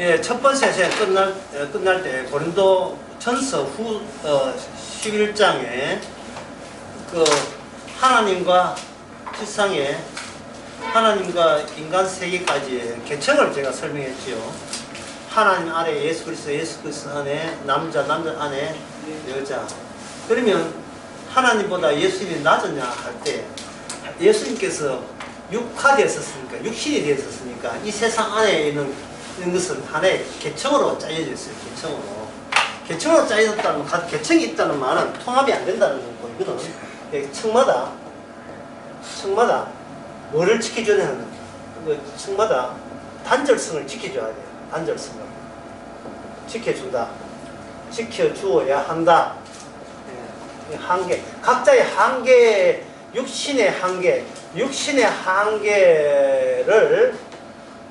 예, 첫 번째 시간 끝날 때 고린도 전서 후 11장에 그 하나님과 세상에 하나님과 인간 세계까지의 계층을 제가 설명했지요. 하나님 아래 예수 그리스도 안에 남자 안에 여자. 그러면 하나님보다 예수님이 낮았냐 할 때 예수님께서 육화되었으니까 육신이 되었으니까 이 세상 안에 있는 것은 하나의 계층으로 짜여져 있어요. 계층으로 짜여졌다는 계층이 있다는 말은 통합이 안 된다는 거거든. 층마다 뭐를 지켜줘야 하는 층마다 단절성을 지켜줘야 돼요. 단절성을 지켜준다. 지켜주어야 한다. 한계, 각자의 한계, 육신의 한계를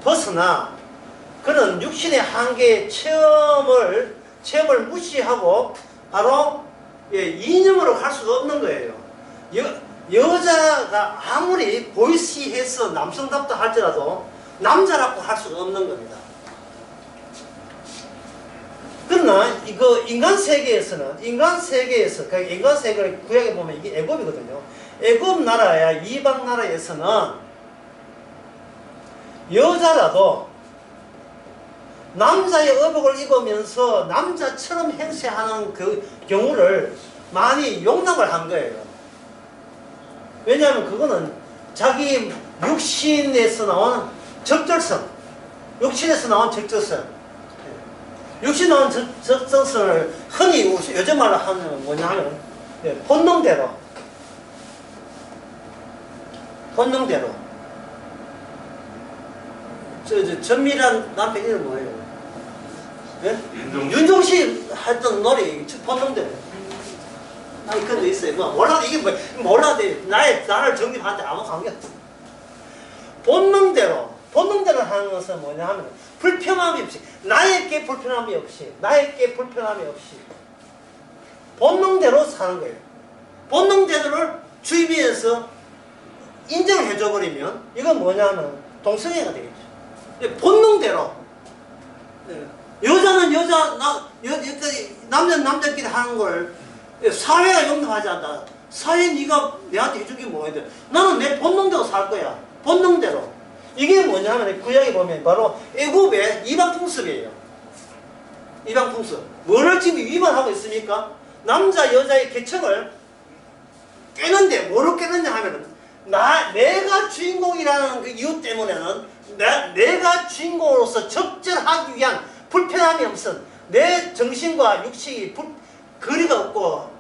벗어나 그런 육신의 한계의 체험을 무시하고 바로 이념으로 갈 수가 없는 거예요. 여자가 아무리 보이시해서 남성답다 할지라도 남자라고 할 수가 없는 겁니다. 그러나 이거 인간 세계에서 구약에 보면 이게 애굽이거든요. 애굽 나라야 이방 나라에서는 여자라도 남자의 의복을 입으면서 남자처럼 행세하는 그 경우를 많이 용납을 한 거예요. 왜냐하면 그거는 자기 육신에서 나온 적절성, 육신 나온 적절성을 흔히 요즘 말로 하면 뭐냐면 본능대로 전미란 남편 이름 뭐예요? 예? 윤종신 했던 노래 본능대로. 아니 그런 거 있어요. 뭐 몰라 이게 뭐 몰라도 나를 정립하는데 아무 관계 없어. 본능대로 하는 것은 뭐냐 하면 불편함이 없이 나에게 불편함이 없이 본능대로 사는 거예요. 본능대로를 주위에서 인정을 해줘 버리면 이건 뭐냐면 동성애가 되겠죠. 본능대로 여자는 남자는 남자끼리 하는 걸 사회가 용납하지 않는다. 사회 네가 내한테 해준 게 뭐야? 나는 내 본능대로 살 거야. 본능대로. 이게 뭐냐 하면 구약에 보면 바로 애굽의 이방 풍습이에요. 이방 풍습. 뭐를 지금 위반하고 있습니까? 남자 여자의 계층을 깨는데 뭐로 깨느냐 하면은 내가 주인공이라는 그 이유 때문에는 내가 주인공으로서 적절하기 위한 불편함이 없은 내 정신과 육식이 거리가 없고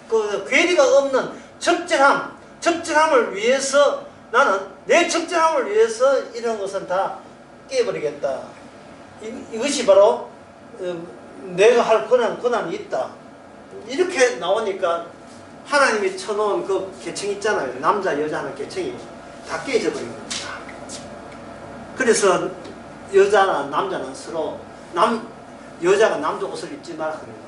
그 괴리가 없는 적절함을 위해서 나는 내 적절함을 위해서 이런 것은 다 깨버리겠다. 이것이 바로 내가 할 권한이 있다. 이렇게 나오니까 하나님이 쳐놓은 그 계층 있잖아요. 남자 여자 하는 계층이 다 깨져 버린 겁니다. 그래서 여자나 남자는 서로 여자가 남자 옷을 입지 말라 합니다.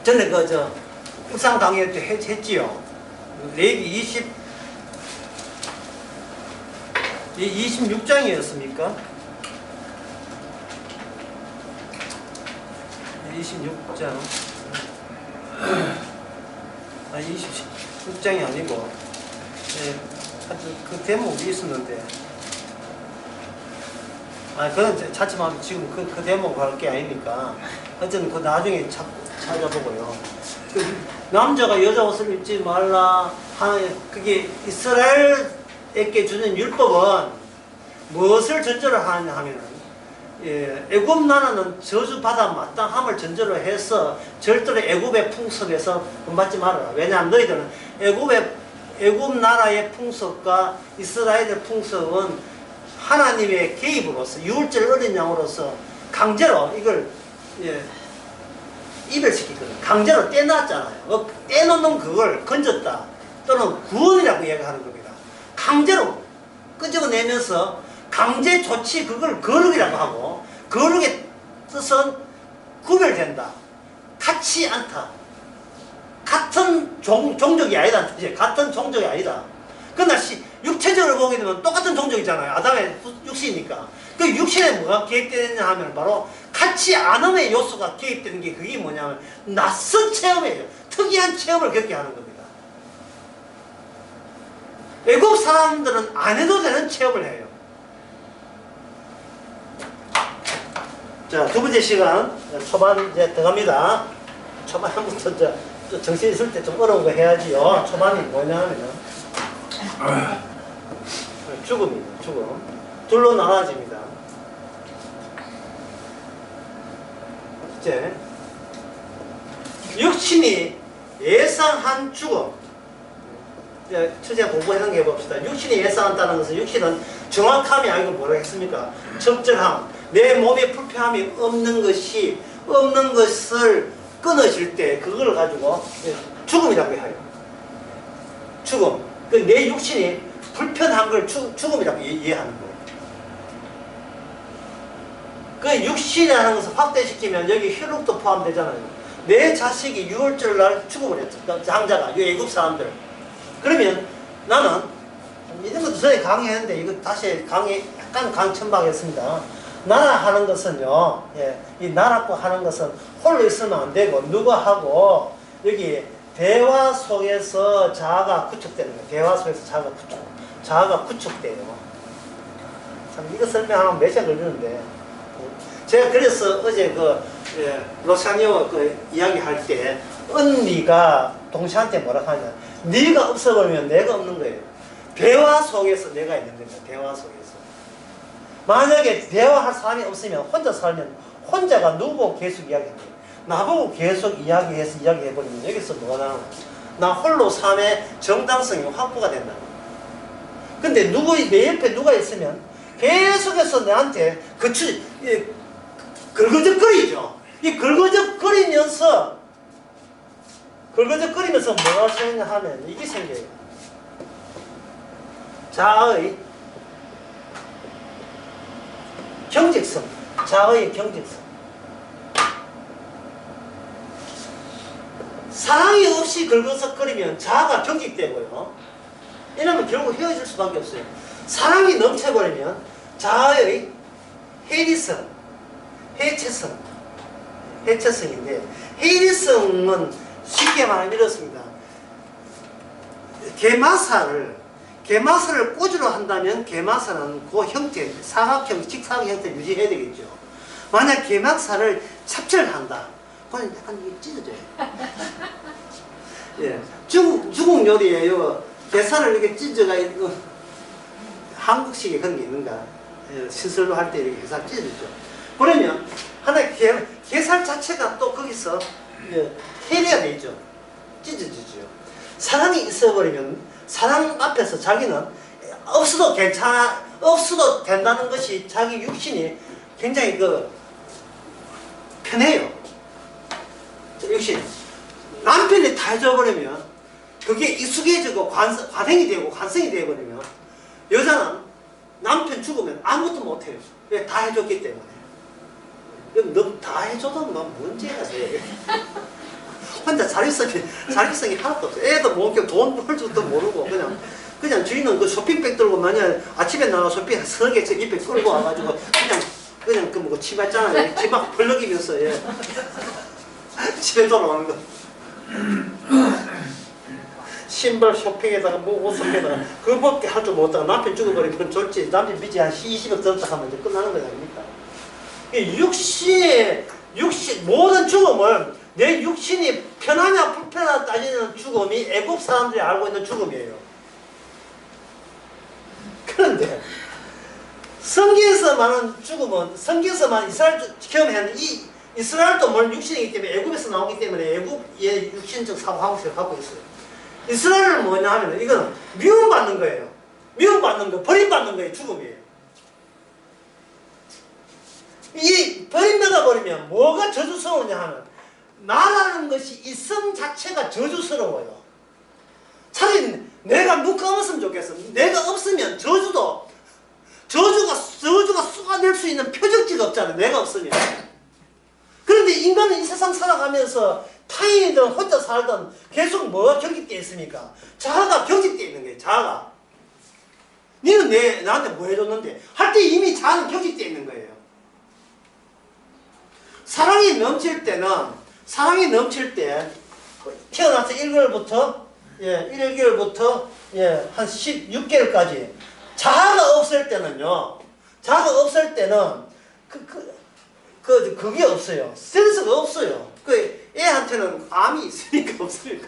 전에 묵상 강의 때 했지요. 레위기 26장이었습니까? 26장. 26장이 아니고, 하여튼 그 대목이 있었는데, 그건 차츰하면 지금 그 대목 할 게 아니니까, 하여튼 그 나중에 찾아보고요. 남자가 여자 옷을 입지 말라 하는 그게 이스라엘에게 주는 율법은 무엇을 전제로 하느냐 하면은 애굽 나라는 저주받아 마땅함을 전제로 해서 절대로 애굽의 풍습에서 본받지 말아라. 왜냐하면 너희들은 애굽 나라의 풍습과 이스라엘의 풍습은 하나님의 개입으로서 유월절 어린 양으로서 강제로 이걸 이별시키거든. 강제로 떼놨잖아요. 떼놓는 그걸 건졌다. 또는 구원이라고 얘기하는 겁니다. 강제로 끄집어내면서 강제 조치 그걸 거룩이라고 하고 거룩의 뜻은 구별된다. 같지 않다. 같은 종족이 아니다. 같은 종족이 아니다. 그러나 육체적으로 보게 되면 똑같은 종족이잖아요. 아담의 육신이니까. 그 육신에 뭐가 개입되느냐 하면 바로 같이 않음의 요소가 개입되는 게 그게 뭐냐면 낯선 체험이에요. 특이한 체험을 겪게 하는 겁니다. 애국 사람들은 안 해도 되는 체험을 해요. 자, 두 번째 시간 초반 이제 들어갑니다. 초반부터 이제 정신 있을 때 좀 어려운 거 해야지요. 초반이 뭐냐면 죽음입니다. 죽음. 둘로 나눠집니다. 이제 육신이 예상한 죽음. 이제 처제 공부해서 해봅시다. 육신이 예상한다는 것은 육신은 정확함이 아니고 뭐라 했습니까? 적절함. 내 몸에 불편함이 없는 것을 끊어질 때 그걸 가지고 죽음이라고 해요. 죽음. 내 육신이 불편한 걸 죽음이라고 이해하는 거예요. 그 육신이라는 것을 확대시키면 여기 혈육도 포함되잖아요. 내 자식이 6월절 날 죽음을 했죠. 장자가, 이 애국 사람들. 그러면 나는 이런 것도 전에 강의했는데 이거 다시 약간 강첨박했습니다. 나라 하는 것은요, 이 나라고 하는 것은 홀로 있으면 안 되고 누구하고 여기 대화 속에서 자아가 구축되는 거예요. 대화 속에서 자아가 구축돼요. 참 이거 설명하면 몇 시간 걸리는데 제가 그래서 어제 로사니오 이야기 할 때 언니가 동시한테 뭐라 하냐, 네가 없어버리면 내가 없는 거예요. 대화 속에서 내가 있는 겁니다. 대화 속에서. 만약에 대화할 사람이 없으면 혼자 살면 혼자가 누구보고 계속 이야기해요. 나보고 계속 이야기해버리면 여기서 뭐가 나오나? 나 홀로 삶의 정당성이 확보가 된다. 근데 내 옆에 누가 있으면 계속해서 나한테 걸거적거리죠. 이 걸거적거리면서 뭐가 생기냐 하면 이게 생겨요. 자아의 경직성. 사랑이 없이 걸거적거리면 자아가 경직되고요. 이러면 결국 헤어질 수밖에 없어요. 사랑이 넘쳐버리면 자아의 해체성인데, 해리성은 쉽게 말하면 이렇습니다. 게마살을 꽂으로 한다면 게마살은 그 형태, 사각형, 직사각 형태를 유지해야 되겠죠. 만약 게마살을 찹쌀을 한다. 그건 약간 이게 찢어져요. 예. 중국 요리에요. 게살을 이렇게 찢어가, 한국식에 그런 게 있는가. 예. 시설로 할 때 이렇게 게살 찢어지죠. 그러면 하나의 게살 자체가 또 거기서 해리가 되죠. 찢어지죠. 사랑이 있어버리면 사랑 앞에서 자기는 없어도 된다는 것이 자기 육신이 굉장히 편해요. 육신. 남편이 다 해줘버리면 그게 익숙해지고 관행이 되고 관성이 되어버리면 여자는 남편 죽으면 아무것도 못해요. 왜? 다 해줬기 때문에. 너 다 해줘도 뭐 문제가 돼. 혼자 자립성이 하나도 없어. 애도 못 돈 벌 줄도 모르고 그냥 주인은 그 쇼핑백 들고 만약 아침에 나가 쇼핑 서너 개 입에 끌고 와가지고 그냥 그 치마 있잖아요. 치마 벌럭이면서 집에 돌아오는 거. 신발 쇼핑에다가 옷 쇼핑에다가 그거밖에 할 줄 못하고 남편 죽어버리면 좋지. 남편 빚이 한 20억 들었다 하면 이제 끝나는 거 아닙니까? 육신 모든 죽음을 내 육신이 편하냐 불편하냐 따지는 죽음이 애국 사람들이 알고 있는 죽음이에요. 그런데 성경에서 말하는 죽음은 성경에서만 이스라엘 경험하는 이 이스라엘도 물론 육신이기 때문에 애국에서 나오기 때문에 애국의 육신적 사고방식을 갖고 있어요. 이스라엘은 뭐냐 하면 이거는 미움받는 거예요. 미움받는 거, 버림받는 거예요. 죽음이에요. 이 버림받아 버리면 뭐가 저주스러우냐 하면 나라는 것이 있음 자체가 저주스러워요. 차라리 내가 누가 없으면 좋겠어. 내가 없으면 저주가 쏟아낼 수 있는 표적지가 없잖아요. 내가 없으면. 그런데 인간은 이 세상 살아가면서 타인이든 혼자 살든 계속 뭐가 경직되어 있습니까? 자아가 경직되어 있는 거예요. 자아가. 니는 나한테 뭐 해줬는데? 할 때 이미 자아는 경직되어 있는 거예요. 사랑이 넘칠 때, 태어나서 1개월부터, 1개월부터, 한 16개월까지, 자아가 없을 때는요, 그게 없어요. 센스가 없어요. 애한테는 암이 있으니까 없으니까.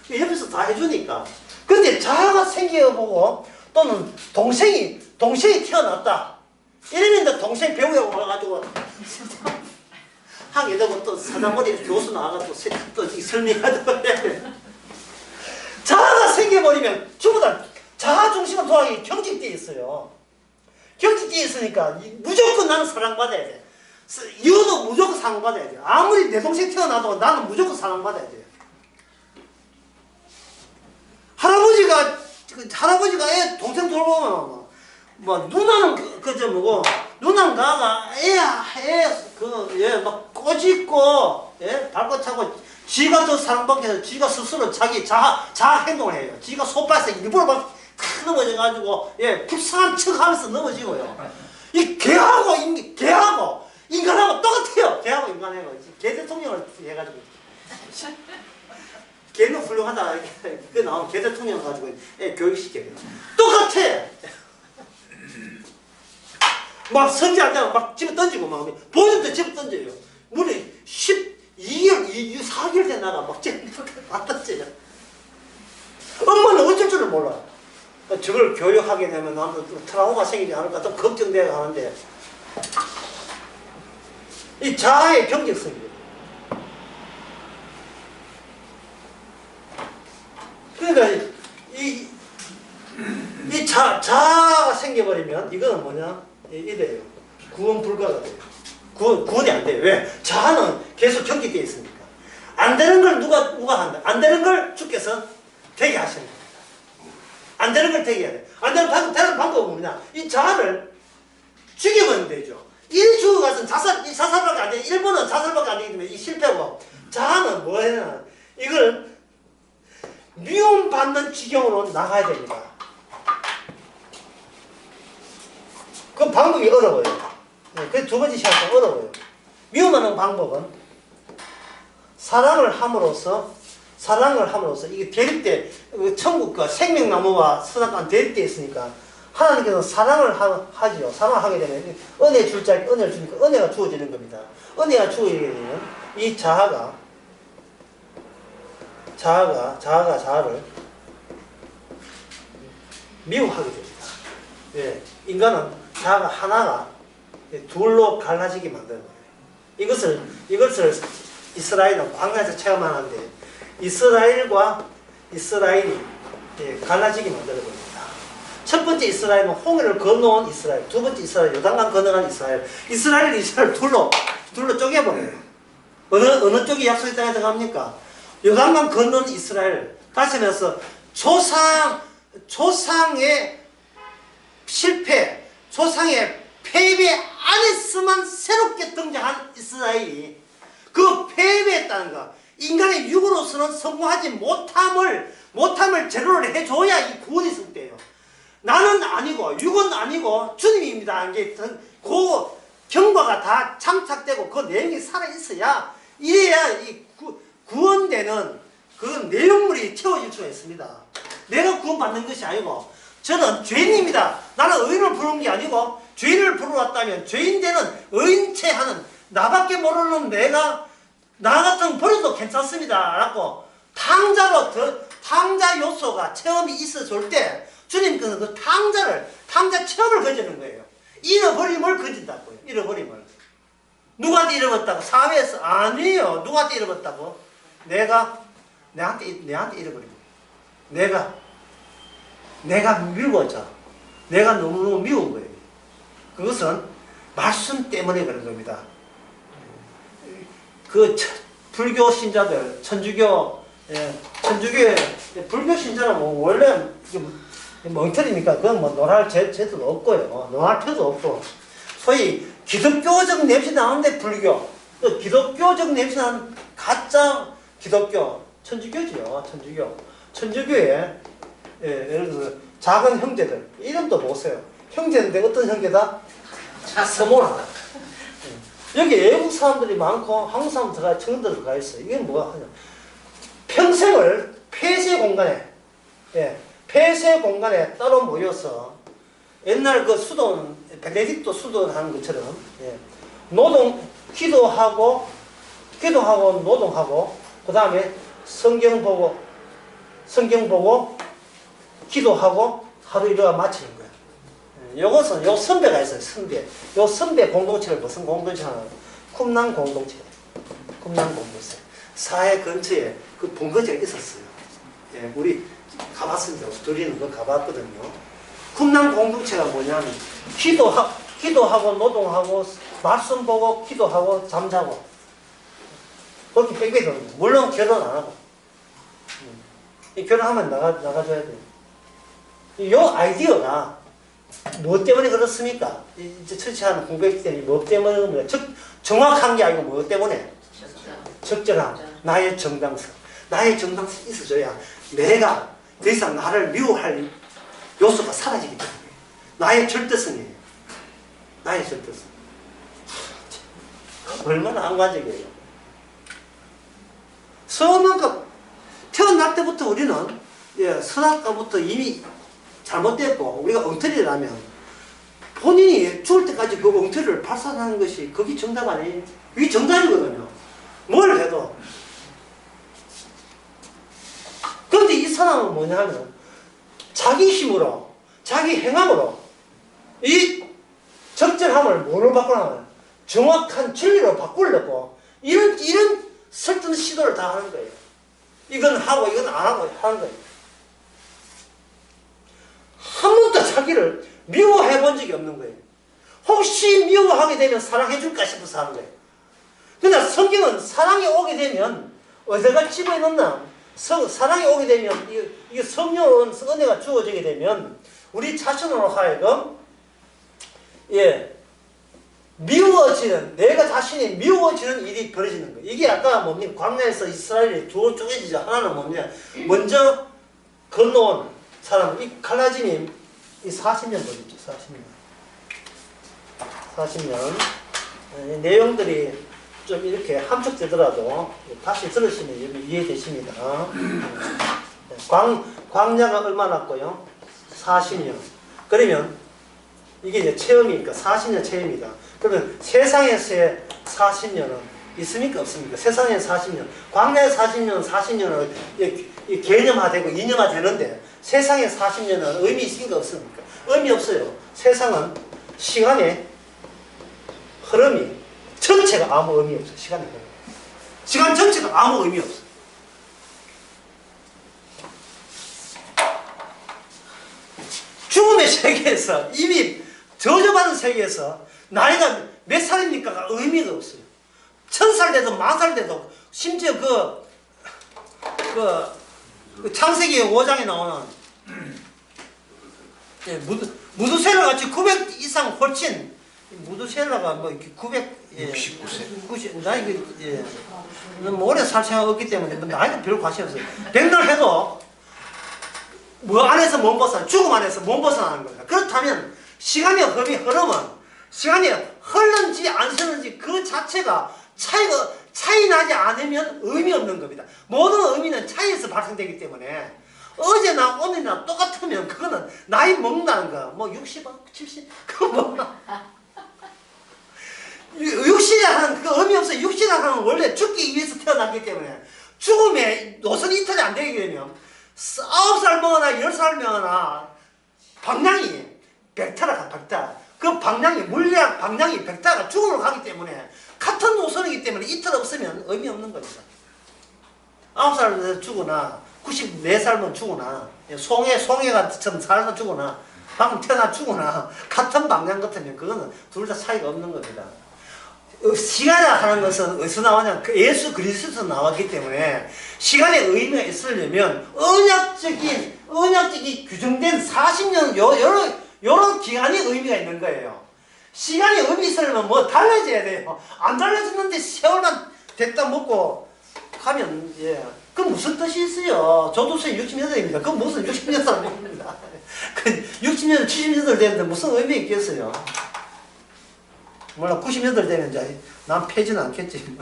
옆에서 다 해주니까. 근데 자아가 생겨보고, 또는 동생이 태어났다. 이러면 동생 배우려고 와가지고, 하게 되고 또 사장머리 교수 나와가지고 또 설명하고 해야 돼. 자아가 생겨버리면 전부 다 자아 중심은 도하기 경직되어 있어요. 경직되어 있으니까 무조건 나는 사랑받아야 돼. 이혼도 무조건 사랑받아야 돼. 아무리 내 동생 태어나도 나는 무조건 사랑받아야 돼. 할아버지가 애 동생 돌보면 뭐 누나는 누나는 나가 막 꼬집고 발고 차고 지가 더 사랑받게 해서 지가 스스로 자기 자아 행동을 해요. 지가 소파에서 일부러 막 넘어져가지고 불쌍한 척하면서 넘어지고요. 이 개하고 인간하고 똑같아요. 개하고 인간하고 개 대통령을 해가지고 개는 훌륭하다 그 나오면 개 대통령 가지고 교육시켜요. 똑같아. 막 성질 안 되면 막 집어 던지고 막 보여줄 때 집어 던져요. 물에 12개월, 4개월 된 나가 막 집어 던져요. 엄마는 어쩔 줄을 몰라. 저걸 교육하게 되면 나도 트라우마 생기지 않을까 좀 걱정되어 하는데 이 자아의 경직성이에요. 그러니까 이 자아가 생겨버리면 이거는 뭐냐? 이래요. 구원 불가가 돼요. 구원이 안 돼요. 왜? 자아는 계속 경직되어 있으니까. 안 되는 걸 누가 한다? 안 되는 걸 주께서 되게 하시는 겁니다. 안 되는 걸 되게 해야 돼. 안 되는 방법은 뭐냐? 이 자아를 죽이면 되죠. 일 죽어가서는 자살밖에 안 돼. 일본은 자살밖에 안 되기 때문에 이 실패고. 자아는 뭐 해야 이걸 미움받는 지경으로 나가야 됩니다. 그 방법이 어려워요. 그 두 번째 시간도 어려워요. 미움하는 방법은 사랑을 함으로써 이게 대립 때 천국과 생명나무와 선악과는 대립 때 있으니까 하나님께서 사랑을 하지요. 사랑을 하게 되면 은혜 줄 자에게 은혜를 주니까 은혜가 주어지는 겁니다. 은혜가 주어지게 되면 이 자아가 자아를 미워하게 됩니다. 인간은 자아가 하나가 둘로 갈라지게 만드는 거예요. 이것을 이스라엘은 광야에서 체험하는데 이스라엘과 이스라엘이 갈라지게 만드는 겁니다. 첫 번째 이스라엘은 홍해를 건너온 이스라엘, 두 번째 이스라엘 요단강 건너간 이스라엘을 둘로 쪼개버려요. 어느 쪽이 약속의 땅에 들어갑니까? 요단강 건너온 이스라엘. 다시 말해서 조상의 실패, 조상의 패배 안에서만 새롭게 등장한 이스라엘이 그 패배했다는 거, 인간의 육으로서는 성공하지 못함을 제로를 해줘야 이 구원이 성대요. 나는 아니고 육은 아니고 주님입니다. 이게 그 경과가 다 장착되고 그 내용이 살아있어야 이래야 이 구원되는 그 내용물이 채워질 수가 있습니다. 내가 구원받는 것이 아니고 저는 죄인입니다. 나는 의인을 부르는 게 아니고 죄인을 부르러 왔다면 죄인 되는 의인체 하는 나밖에 모르는 나 같은 버려도 괜찮습니다. 라고 탕자 요소가 체험이 있어 줄 때 주님께서 그 탕자 체험을 건지는 거예요. 잃어버림을 건진다고요. 잃어버림을. 누구한테 잃어버렸다고? 사회에서 아니에요. 누구한테 잃어버렸다고? 내한테 잃어버린 거예요. 내가 미워져. 내가 너무너무 미운 거예요. 그것은 말씀 때문에 그런 겁니다. 그 불교 신자들, 천주교의 불교 신자는 뭐 원래 멍터리니까 그건 뭐 논할 제도도 없고요. 논할 필요도 없고. 소위 기독교적 냄새 나는데 불교, 또 기독교적 냄새 나는 가짜 기독교, 천주교지요. 천주교에 예를 들어서 작은 형제들. 이름도 못 써요. 형제인데 어떤 형제다? 서모나. 여기 외국 사람들이 많고 한국 사람 들어가, 청년들 들어가 있어요. 이게 뭐가 하냐. 평생을 폐쇄 공간에, 예, 폐쇄 공간에 따로 모여서 옛날 그 수도원, 베네딕토 수도원 하는 것처럼, 예, 기도하고, 노동하고, 그 다음에 성경 보고, 기도하고 하루 일과 마치는 거예요. 요것은 요 선배가 있어요. 선배. 요 선배 공동체를 무슨 공동체나 쿰난 공동체. 쿰난 공동체. 사회 근처에 그 본거지가 있었어요. 예, 우리 가봤습니다. 둘이는 그 가봤거든요. 쿰난 공동체가 뭐냐면 기도하고 노동하고 말씀 보고 기도하고 잠자고 거기 빽빽이 됩니다. 물론 결혼 안 하고. 결혼하면 나가줘야 돼요. 요 아이디어가 뭐 때문에 그렇습니까? 이제 처치하는 공백들이 뭐 때문에 정확한 게 아니고 뭐 때문에? 적절함. 나의 정당성. 나의 정당성이 있어줘야 내가 더 이상 나를 미워할 요소가 사라지기 때문에. 나의 절대성이에요. 나의 절대성. 얼마나 안관적이에요. 선악과 태어날 때부터 우리는, 예, 선악과부터 이미 잘못됐고 우리가 엉터리라면 본인이 죽을 때까지 그 엉터리를 발산하는 것이 그게 정답 아니에요? 이게 정답이거든요. 뭘 해도. 그런데 이 사람은 뭐냐면 자기 힘으로, 자기 행함으로 이 적절함을 뭐로 바꾸냐면 정확한 진리로 바꾸려고 이런 설득 시도를 다 하는 거예요. 이건 하고 이건 안 하고 하는 거예요. 한 번도 자기를 미워해 본 적이 없는 거예요. 혹시 미워하게 되면 사랑해 줄까 싶어서 하는 거예요. 그러나 성경은 사랑이 오게 되면 어디가 집어에 넣나? 사랑이 오게 되면 이게 성령은 은혜가 주어지게 되면 우리 자신으로 하여금, 예, 미워지는, 내가 자신이 미워지는 일이 벌어지는 거예요. 이게 아까 뭡니까? 광야에서 이스라엘이 두 쪼개지죠. 하나는 뭡니까? 먼저 건너온 사람, 이 갈라짐이 이 40년 걸렸죠. 40년. 내용들이 좀 이렇게 함축되더라도 다시 들으시면 이해되십니다. 광야가 얼마나 났고요? 40년. 그러면 이게 이제 체험이니까 40년 체험이다. 그러면 세상에서의 40년은 있습니까? 없습니까? 세상의 40년. 광야의 40년은 이 개념화되고 이념화되는데 세상의 40년은 의미 있습니까? 없습니까? 의미 없어요. 세상은 시간의 흐름이 전체가 아무 의미 없어요. 시간의 흐름. 시간 전체가 아무 의미 없어요. 죽음의 세계에서 이미 저주받은 세계에서 나이가 몇 살입니까가 의미가 없어요. 1000살 돼도 10,000살 돼도 심지어 그 창세기 5장에 나오는 무두셀라 같이 900 이상 훨씬 무두셀라가 뭐 이렇게 969세 90 나이가 예. 뭐 오래 살 생각 없기 때문에 나이가 별 관심 없어요. 백날 해도 뭐 안에서 못 벗어나, 죽음 안에서 못 벗어나는 거예요. 그렇다면 시간의 흐름은 시간이 흘는지 안 흐르는지 그 자체가 차이 나지 않으면 의미 없는 겁니다. 모든 의미는 차이에서 발생되기 때문에 어제나 오늘이나 똑같으면 그거는 나이 먹는다는 거. 뭐 60, 70, 그거 뭐 60이라는 그 의미 없어요. 60이라는 원래 죽기 위해서 태어났기 때문에 죽음의 노선이 이탈이 안 되게 되면 9살 먹거나 10살 먹거나 방향이 벡터라 벡터. 그 방향이 물리학 방향이 벡터가 죽음으로 가기 때문에 같은 노선이기 때문에 이틀 없으면 의미 없는 겁니다. 9살 죽거나 94살면 죽거나 송해가 처럼 살면 죽거나 방금 태어나 죽거나 같은 방향 같으면 그거는 둘 다 차이가 없는 겁니다. 시간이라 하는 것은 어디서 나오냐? 그 예수 그리스도에서 나왔기 때문에 시간의 의미가 있으려면 언약적인 규정된 40년 요런 기간이 의미가 있는 거예요. 시간이 의미 있으려면 뭐 달라져야 돼요. 안 달라지는데 세월만 됐다 먹고 가면 예 그 무슨 뜻이 있어요? 조두수의 68입니다. 그건 무슨 68입니다. 그 60년, 78 되는데 무슨 의미 있겠어요? 몰라, 98 되면 이제 난 패지는 않겠지.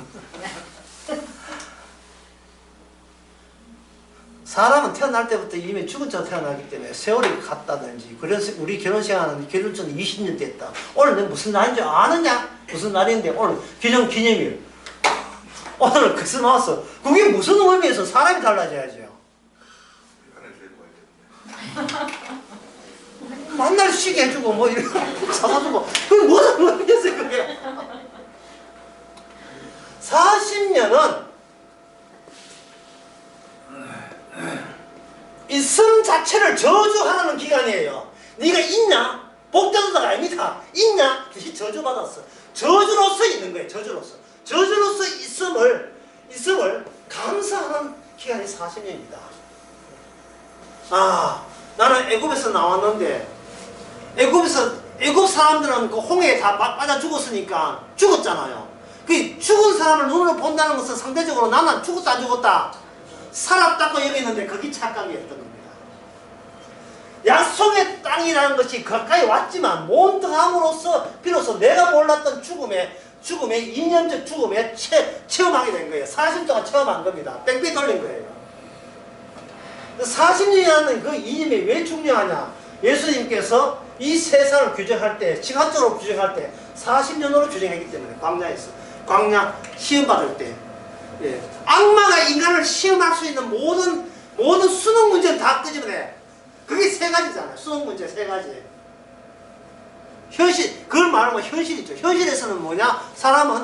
사람은 태어날 때부터 이미 죽은 채로 태어나기 때문에 세월이 갔다든지, 그래서 우리 결혼식하는 결혼전 20년 됐다. 오늘 내 무슨 날인지 아느냐? 무슨 날인데 오늘 기념일. 오늘 그래서 나왔어. 그게 무슨 의미에서 사람이 달라져야죠. 만날 쉬게 해주고 뭐 이런 사다주고 그게 무슨 의미겠어요 그게. 40년은 있음 자체를 저주하는 기간이에요. 네가 있냐? 복되다가 아닙니다. 있냐? 그것이 저주받았어. 저주로서 있는 거예요. 저주로서 있음을 감사하는 기간이 40년입니다. 아, 나는 애굽에서 나왔는데 애굽 사람들은 그 홍해에 다 빠져 죽었으니까 죽었잖아요. 그 죽은 사람을 눈으로 본다는 것은 상대적으로 나는 죽었다 안 죽었다 살았다고 여기는데 그게 착각이었던 겁니다. 약속의 땅이라는 것이 가까이 왔지만 몬드함으로써 비로소 내가 몰랐던 죽음의 이념적 죽음에 체험하게 된 거예요. 40년 동안 체험한 겁니다. 뺑뺑 돌린 거예요. 40년이라는 그 이념이 왜 중요하냐? 예수님께서 이 세상을 규정할 때, 시간적으로 규정할 때 40년으로 규정했기 때문에 광야에서 광야 시험받을 때, 예. 악마가 인간을 시험할 수 있는 모든 수능 문제는 다 끄집어내. 그게 세 가지잖아요. 수능 문제 세 가지. 현실, 그걸 말하면 현실이죠. 현실에서는 뭐냐? 사람은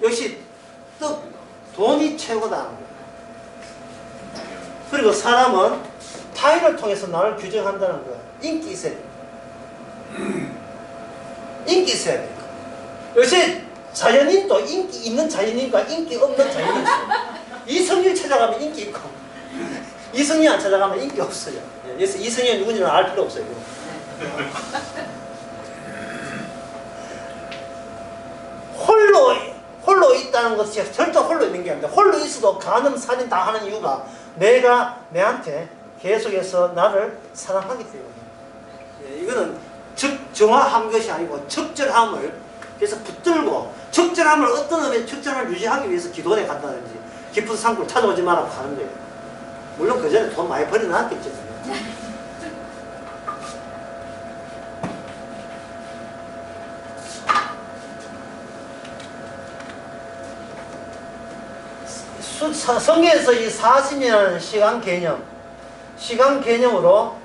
역시 돈이 최고다. 그리고 사람은 타인을 통해서 나를 규정한다는 거야. 인기 있어야 돼. 인기 있어야 돼. 요새 자연인도 인기 있는 자연인과 인기 없는 자연인이 있어요. 이성일 찾아가면 인기 있고 이성일 안 찾아가면 인기 없어요. 그래서 이성일이 누군지는 알 필요 없어요. 홀로 있다는 것이 절대 홀로 있는 게 아닙니다. 홀로 있어도 간음 살인 다 하는 이유가 내가 내한테 계속해서 나를 사랑하기 때문에. 이거는 정화한 것이 아니고 적절함을 그래서 붙들고 적절함을 어떤 의미의 적절함을 유지하기 위해서 기도원에 간다든지 깊은 산골 찾아오지 말라고 하는 거예요. 물론 그 전에 돈 많이 버려놨겠죠. 성경에서 이 40년이라는 시간 개념으로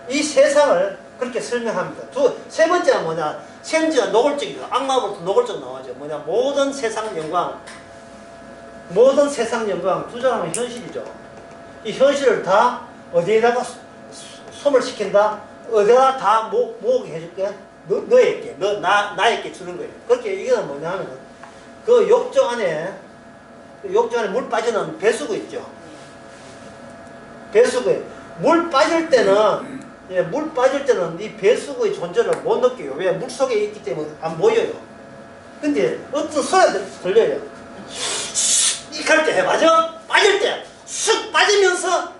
이 세상을 그렇게 설명합니다. 세 번째는 뭐냐? 생지가 노골적이다. 악마부터 노골적 나오죠. 뭐냐? 모든 세상 영광. 투자하면 현실이죠. 이 현실을 다 어디에다가 소멸시킨다? 어디다 다 모으게 해줄게? 너에게, 나에게 주는 거예요. 그렇게 이거는 뭐냐 하면 그 욕조 안에 물 빠지는 배수구 있죠. 배수구에 물 빠질 때는 이 배수구의 존재를 못 느껴요. 왜? 물 속에 있기 때문에 안 보여요. 근데 어떤 소리가 들려요. 이렇게 할 때, 맞아? 빠질 때 쑥 빠지면서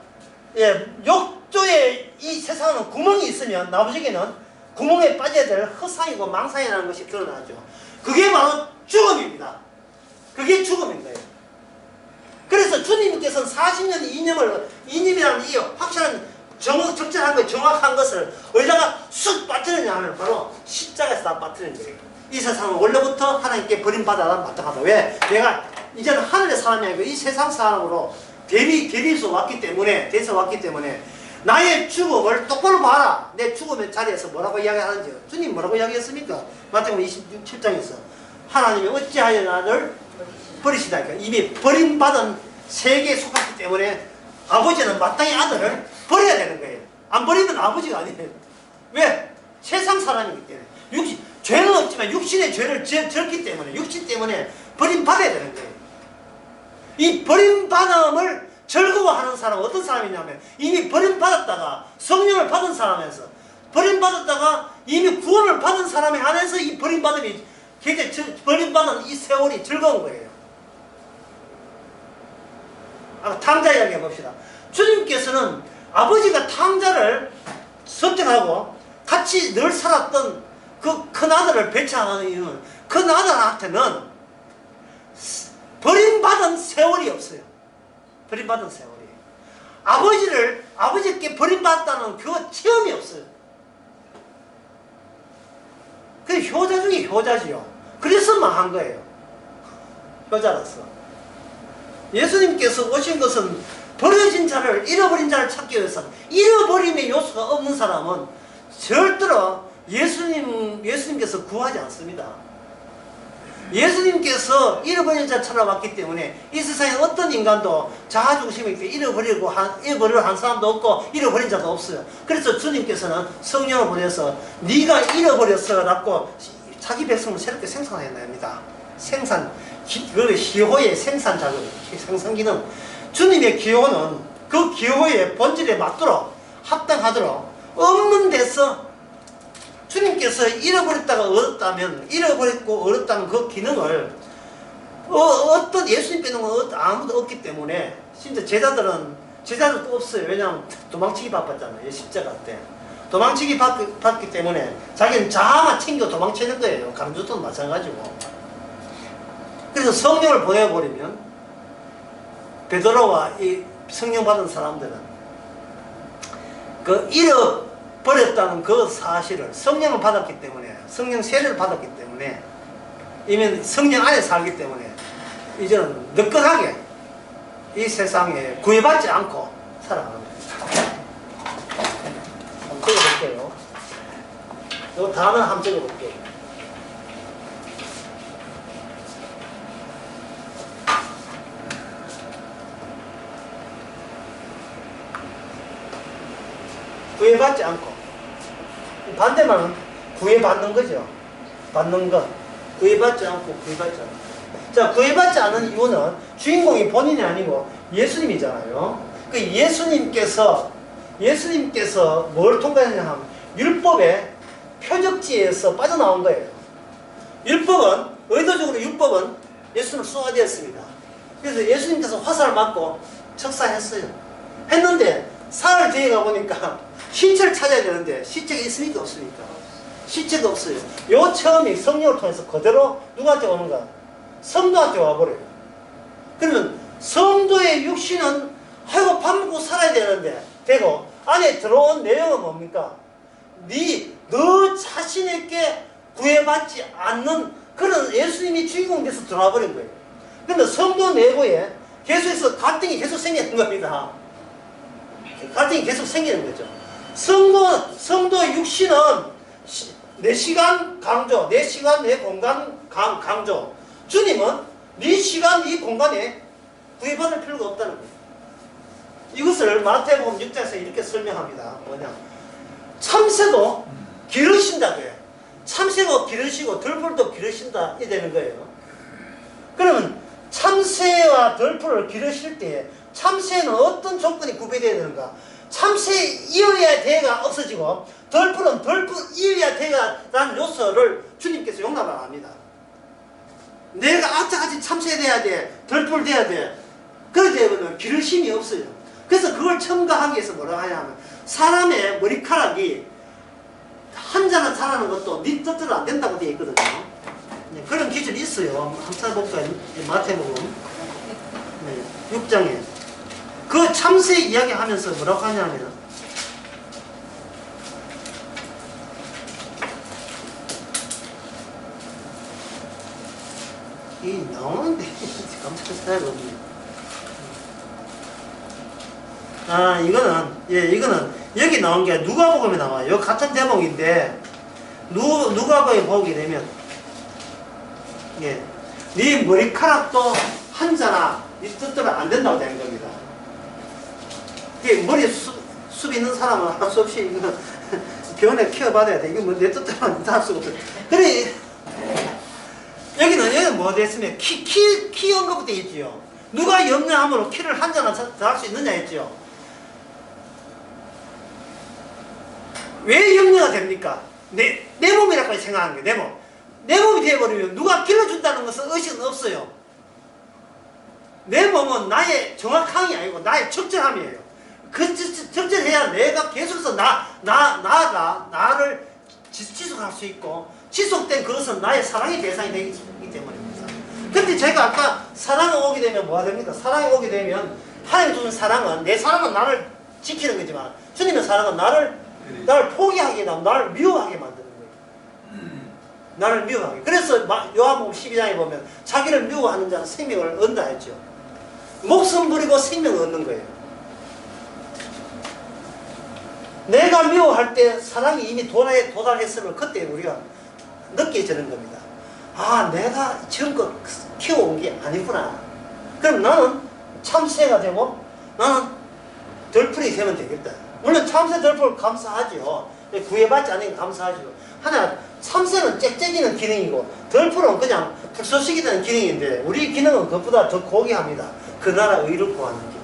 욕조에 이 세상은 구멍이 있으면 나머지에는 구멍에 빠져야 될 허상이고 망상이라는 것이 드러나죠. 그게 바로 죽음입니다. 그게 죽음인 거예요. 그래서 주님께서는 40년 이념이라는 이 확실한 적절한 거, 정확한 것을 어디다가 쑥 빠뜨리냐 하면 바로 십자가에서 다 빠뜨리는 거예요. 이 세상은 원래부터 하나님께 버림받아야 마땅하다. 왜? 내가 이제는 하늘의 사람이 아니고 이 세상 사람으로 대리해서 왔기 때문에 나의 죽음을 똑바로 봐라. 내 죽음의 자리에서 뭐라고 이야기하는지. 주님 뭐라고 이야기했습니까? 마태복음 27장에서 하나님이 어찌하여 나를 버리시다. 이미 버림받은 세계에 속했기 때문에 아버지는 마땅히 아들을 버려야 되는 거예요. 안 버리면 아버지가 아니에요. 왜? 세상 사람이기 때문에. 죄는 없지만 육신의 죄를 졌기 때문에, 육신 때문에 버림받아야 되는 거예요. 이 버림받음을 즐거워하는 사람은 어떤 사람이냐면 이미 버림받았다가 성령을 받은 사람에서 버림받았다가 이미 구원을 받은 사람에 한해서 이 버림받음이 굉장히 버림받은 이 세월이 즐거운 거예요. 탕자 이야기 해봅시다. 주님께서는 아버지가 탕자를 선택하고 같이 늘 살았던 그 큰아들을 배척하는 이유는 큰아들한테는 버림받은 세월이 없어요. 버림받은 세월이. 아버지께 버림받았다는 그 체험이 없어요. 그 효자 중에 효자지요. 그래서 망한 거예요. 효자라서. 예수님께서 오신 것은 버려진 자를, 잃어버린 자를 찾기 위해서, 잃어버림의 요소가 없는 사람은 절대로 예수님께서 구하지 않습니다. 예수님께서 잃어버린 자를 찾아왔기 때문에 이 세상에 어떤 인간도 자아중심이 있게 잃어버리려 한 사람도 없고 잃어버린 자도 없어요. 그래서 주님께서는 성령을 보내서 네가 잃어버렸어 라고 자기 백성을 새롭게 생산해냅니다. 그 기호의 생산 작업, 생산기능. 주님의 기호는 그 기호의 본질에 맞도록 합당하도록 없는 데서 주님께서 잃어버렸다가 얻었다면, 잃어버렸고 얻었다는 그 기능을 어떤 예수님 빼는 건 아무도 없기 때문에, 진짜 제자들도 없어요. 왜냐하면 도망치기 바빴잖아요. 십자가 때 도망치기 바빴기 때문에 자기는 자아만 챙겨 도망치는 거예요. 가룟주도 마찬가지고. 그래서 성령을 보내버리면 베드로와 이 성령 받은 사람들은 그 잃어버렸다는 그 사실을, 성령을 받았기 때문에, 성령 세례를 받았기 때문에, 이미 성령 안에 살기 때문에 이제는 느긋하게 이 세상에 구애받지 않고 살아가는 거예요. 한번 적어볼게요. 이 단어 한번 적어볼게요. 구애받지 않고. 반대말은 구애받는 거죠. 받는 것. 구애받지 않고 구애받지 않고. 자, 구애받지 않은 이유는 주인공이 본인이 아니고 예수님이잖아요. 그 예수님께서 뭘 통과했냐 하면 율법의 표적지에서 빠져나온 거예요. 의도적으로 율법은 예수님을 쏘아대었습니다. 그래서 예수님께서 화살을 맞고 척사했어요. 했는데 사흘 뒤에 가보니까 시체를 찾아야 되는데 시체가 있습니까? 없습니까? 시체도 없어요. 요 처음이 성령을 통해서 그대로 누구한테 오는가? 성도한테 와버려요. 그러면 성도의 육신은 하고 밥 먹고 살아야 되고 안에 들어온 내용은 뭡니까? 너 자신에게 구애받지 않는 그런 예수님이 주인공 돼서 들어와 버린 거예요. 그런데 성도 내부에 계속해서 갈등이 계속 생기는 겁니다. 갈등이 계속 생기는 거죠. 성도의 육신은 내 시간 강조, 내 시간 내 공간 강조. 주님은 네 시간 네 공간에 구애받을 필요가 없다는 거예요. 이것을 마태복음 6장에서 이렇게 설명합니다. 참새도 기르신다고요. 참새가 기르시고 들풀도 기르신다 이 되는 거예요. 그러면 참새와 들풀을 기르실 때 참새는 어떤 조건이 구비되어야 되는가? 참새 이어야 대가 없어지고 덜풀은 덜풀 이어야 대가라는 요소를 주님께서 용납을 안 합니다. 내가 악착같이 참새 돼야 돼, 덜풀 돼야 돼. 그렇게 되면 기르심이 없어요. 그래서 그걸 첨가하기 위해서 뭐라고 하냐면 사람의 머리카락이 한 자는 자라는 것도 네 뜻대로 안 된다고 되어 있거든요. 그런 기준이 있어요. 한번 찾아볼까요? 마태복음 6장에 그 참새 이야기하면서 뭐라고 하냐면 이 나오는데 깜짝 찾아보네. 이거는 여기 나온 게 누가복음에 나와요. 같은 대목인데 누가복음에 보게 되면 네 머리카락도 한 자나 네 뜻대로 안 된다고 되는 겁니다. 머리에 숲 있는 사람은 할 수 없이 이거 병원에 키워받아야 돼. 이거 뭐 내 뜻대로 할 수가 없어요. 그래 여기는 뭐 됐으면 키 언급부터 있지요. 누가 염려함으로 키를 한 자나 더 할 수 있느냐 했지요. 왜 염려가 됩니까? 내 몸이라고 생각하는 거예요. 내 몸이 되어버리면 누가 길러준다는 것은 의식은 없어요. 내 몸은 나의 정확함이 아니고 나의 적절함이에요. 그 적절해야 내가 계속해서 나를 지속할 수 있고, 지속된 그것은 나의 사랑의 대상이 되기 때문입니다. 근데 제가 아까 사랑이 오게 되면 뭐가 됩니까? 사랑이 오게 되면 하나님 주는 사랑은, 내 사랑은 나를 지키는 거지만 주님의 사랑은 나를 포기하게, 나를 미워하게 만드는 거예요. 나를 미워하게. 그래서 요한복음 12장에 보면 자기를 미워하는 자는 생명을 얻는다 했죠. 목숨 부리고 생명을 얻는 거예요. 내가 미워할 때 사랑이 이미 도달했으면 그때 우리가 느껴지는 겁니다. 아, 내가 지금껏 키워온 게 아니구나. 그럼 나는 참새가 되고 나는 덜풀이 되면 되겠다. 물론 참새 덜풀 감사하죠. 구애받지 않으니까 감사하죠. 하나, 참새는 짹짹이는 기능이고 덜풀은 그냥 푹소식이 되는 기능인데 우리 기능은 그것보다 더 고귀합니다. 그 나라 의를 구하는 길.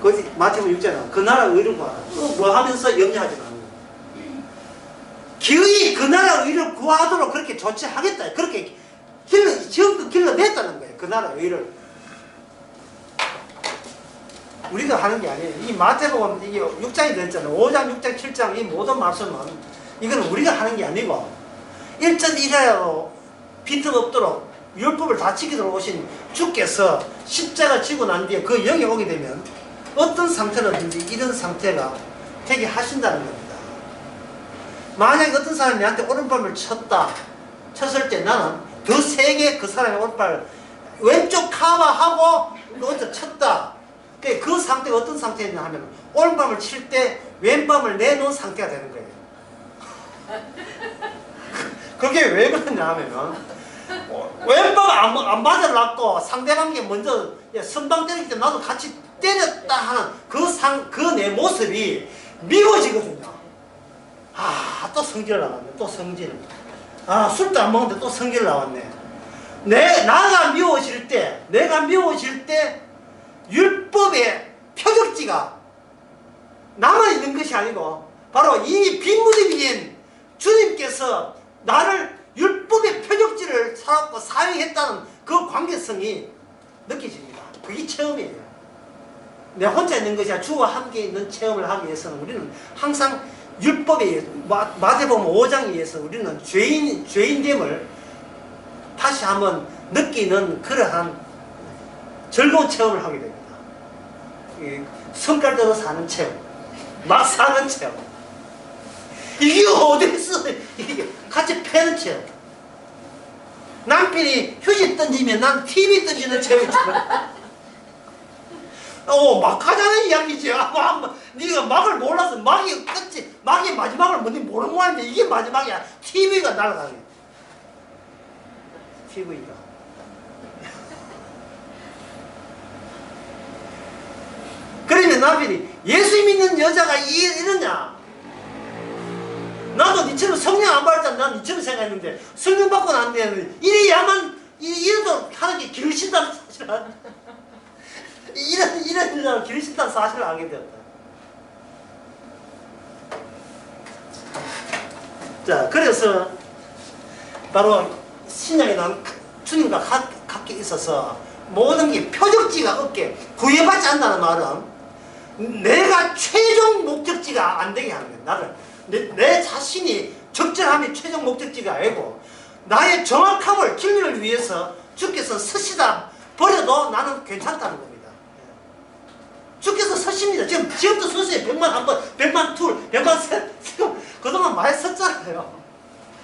그 마태복음 6장은 그 나라 의를 구하는 뭐 하면서 염려하지 않는 거예요. 기어이 그 나라 의를 구하도록 그렇게 조치하겠다. 그렇게 지금껏 길러냈다는 거예요. 그 나라 의를. 우리가 하는 게 아니에요. 이 마태복음 이게 6장이 됐잖아요. 5장, 6장, 7장 이 모든 말씀은 이거는 우리가 하는 게 아니고 1.1하로 빈틈없도록 율법을 다 지키도록 오신 주께서 십자가 지고 난 뒤에 그 영이 오게 되면 어떤 상태라든지 이런 상태가 되게 하신다는 겁니다. 만약에 어떤 사람이 내한테 오른발을 쳤을 때 나는 더 세게 그 사람의 오른발 왼쪽 커버하고 먼저 쳤다. 그 상태가 어떤 상태냐 하면 오른발을 칠 때 왼발을 내놓은 상태가 되는 거예요. 그게 왜 그러냐 하면은 왼발 안 맞으려고 상대방이 먼저 선방 때리기 때문에 나도 같이 때렸다 하는 그 내 모습이 미워지거든요. 아, 또 성질 나왔네. 또 성질. 아, 술도 안 먹는데 또 성질 나왔네. 내가 미워질 때 율법의 표적지가 남아있는 것이 아니고 바로 이미 빈 무덤인 주님께서 나를 율법의 표적지를 살았고 사용했다는 그 관계성이 느껴집니다. 그게 체험이에요. 내가 혼자 있는 것이 아니라 주와 함께 있는 체험을 하기 위해서는 우리는 항상 율법에 마태복음 5장에 의해서 우리는 죄인됨을 다시 한번 느끼는 그러한 즐거운 체험을 하게 됩니다. 성깔대로 사는 체험, 막 사는 체험. 이게 어디서 이게 같이 패는 체험. 남편이 휴지 던지면 난 TV 던지는 체험 있잖아. 막 하자는 이야기지. 네가 막을 몰라서 막이 마지막을 뭔지 모르는 거인데 이게 마지막이야. TV가 날아가네. TV가. 그러면 남편이 예수 믿는 여자가 이러냐? 나도 니처럼 성령 안 받을 때 난 니처럼 생각했는데 성령 받고 난 뒤에는 이래도 하는 게 길을 신다는 사실을 이런 여자가 길을 신다는 사실을 알게 되었다. 자, 그래서 바로 신약에 나온 주님과 같게 있어서 모든 게 표적지가 없게 구애받지 않는다는 말은 내가 최종 목적지가 안 되게 하는 거예요. 내 자신이 적절함이 최종 목적지가 아니고 나의 정확함을 진리를 위해서 주께서 서시다 버려도 나는 괜찮다는 겁니다. 주께서 서십니다. 지금도 서세요. 100만 한 번, 100만 둘, 100만 셋. 그동안 많이 섰잖아요.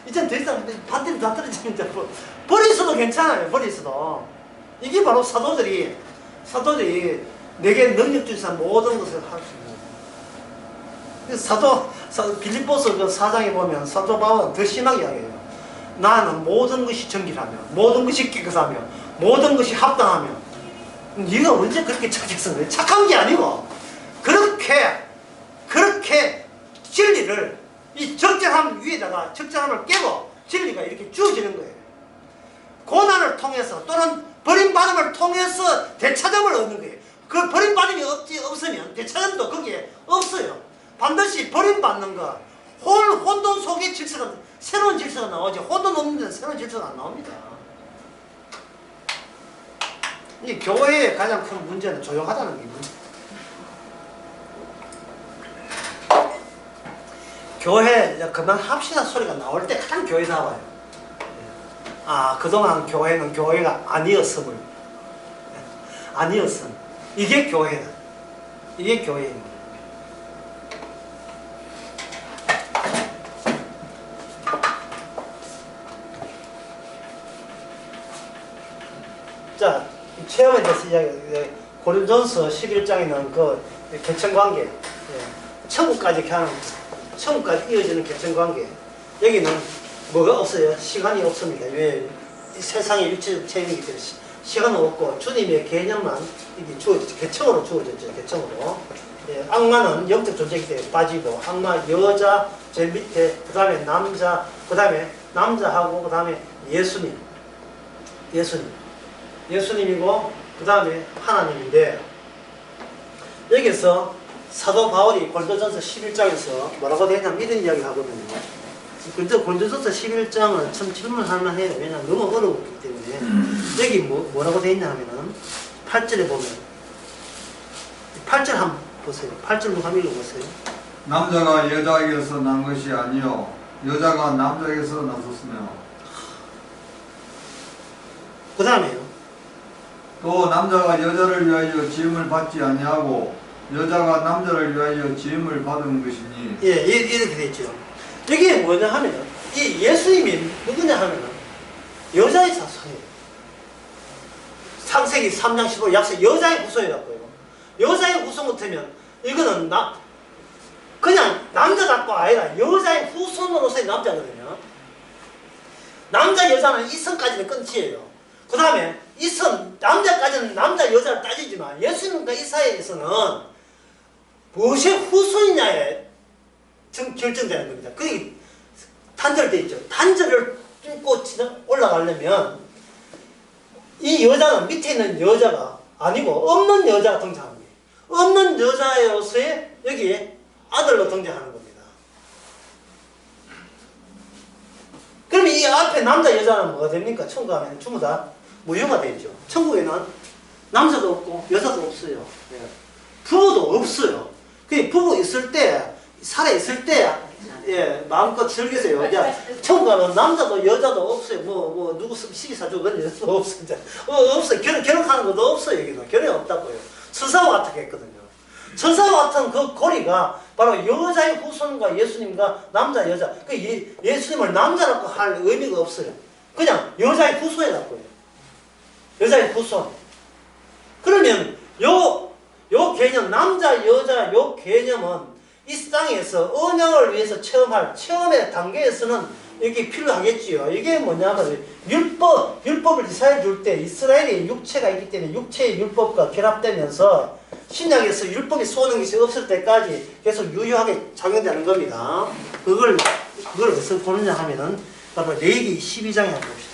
이젠 더 이상 반대로 다 떨어지면 이제 버리셔도 괜찮아요. 버리셔도. 이게 바로 사도들이 내게 능력 주셔서 모든 것을 할 수 있는. 그래서 빌립보서 그 4장에 보면 사도 바울은 더 심하게 이야기해요. 나는 모든 것이 정결하며, 모든 것이 깨끗하며, 모든 것이 합당하며. 네가 언제 그렇게 착했어? 착한 게 아니고 그렇게 진리를 이 적절함 위에다가 적절함을 깨고 진리가 이렇게 주어지는 거예요. 고난을 통해서 또는 버림받음을 통해서 되찾음을 얻는 거예요. 그 버림받음이 없으면 되찾음도 거기에 없어요. 반드시 버림받는 거, 혼돈 속의 질서가, 새로운 질서가 나오지 혼돈 없는 데는 새로운 질서가 안 나옵니다. 이 교회의 가장 큰 문제는 조용하다는 게 문제. 교회 그만합시다 소리가 나올 때 가장 교회 나와요. 아, 그동안 교회는 교회가 아니었음을, 아니었음. 이게 교회다. 이게 교회입니다. 자, 체험에 대해서 이야기, 고린도전서 11장에는 그 계층관계, 예, 천국까지 가는, 천국까지 이어지는 계층관계. 여기는 뭐가 없어요? 시간이 없습니다. 왜? 이 세상의 육체적 체험이기 때문에 시간은 없고 주님의 개념만 이게 주어졌죠. 계층으로 주어졌죠. 계층으로. 예, 악마는 영적 존재이기 때문에 빠지고, 악마 여자 제일 밑에, 그 다음에 남자, 그 다음에 남자하고 그 다음에 예수님이고 그 다음에 하나님인데, 여기서 사도 바울이 고린도전서 11장에서 뭐라고 되냐면 이런 이야기 하거든요. 고린도전서 11장은 참 질문할 만해요. 왜냐하면 너무 어려웠기 때문에. 여기 뭐라고 되어 있냐 하면은 8절에 보면, 8절 한번 보세요. 8절 한번 읽어보세요. 남자가 여자에게서 난 것이 아니요 여자가 남자에게서 나섰으며, 그 다음에요. 또 남자가 여자를 위하여 지음을 받지 아니하고 여자가 남자를 위하여 지음을 받은 것이니. 예, 이렇게 되죠. 이게 뭐냐 하면은, 이 예수님이 누구냐 하면은 여자의 자손이에요. 창세기 3장 15 약속 여자의 후손이라고요. 여자의 후손 같으면 이거는 그냥 남자답고 아니라 여자의 후손으로서의 남자거든요. 남자 여자는 이성까지는 끝이에요. 그 다음에 이성 남자까지는 남자 여자를 따지지만 예수님과 이 사이에서는 무엇이 후손이냐에 결정되는 겁니다. 그게 단절되어 있죠. 단절을 뚫고 올라가려면 이 여자는 밑에 있는 여자가 아니고 없는 여자가 등장하는 거예요. 없는 여자로서의 여기에 아들로 등장하는 겁니다. 그러면 이 앞에 남자 여자는 뭐가 됩니까? 천국 가면 전부 다 무효가 되죠. 천국에는 남자도 없고 여자도 없어요. 예. 부부도 없어요. 그 부부 있을 때, 살아 있을 때, 예, 마음껏 즐기세요. 야, 천국 가면 남자도 여자도 없어요. 누구 시기 사주 그런 여자도 없어요. 없어요. 결혼하는 것도 없어요. 여기는 결혼이 없다고요. 천사와 같게 했거든요. 천사와 같은 그 고리가 바로 여자의 후손과 예수님과 남자 여자. 그 예수님을 남자라고 할 의미가 없어요. 그냥 여자의 후손이라고요. 여자의 후손. 그러면 요 개념, 남자 여자 요 개념은 이 땅에서 언약을 위해서 체험할 체험의 단계에서는 이게 필요하겠지요. 이게 뭐냐면 율법을 이스라엘 줄 때 이스라엘의 육체가 있기 때문에 육체의 율법과 결합되면서 신약에서 율법이 쏘는 것이 없을 때까지 계속 유효하게 작용되는 겁니다. 그걸 어디서 보느냐 하면은 바로 레위기 12장에 한번 봅시다.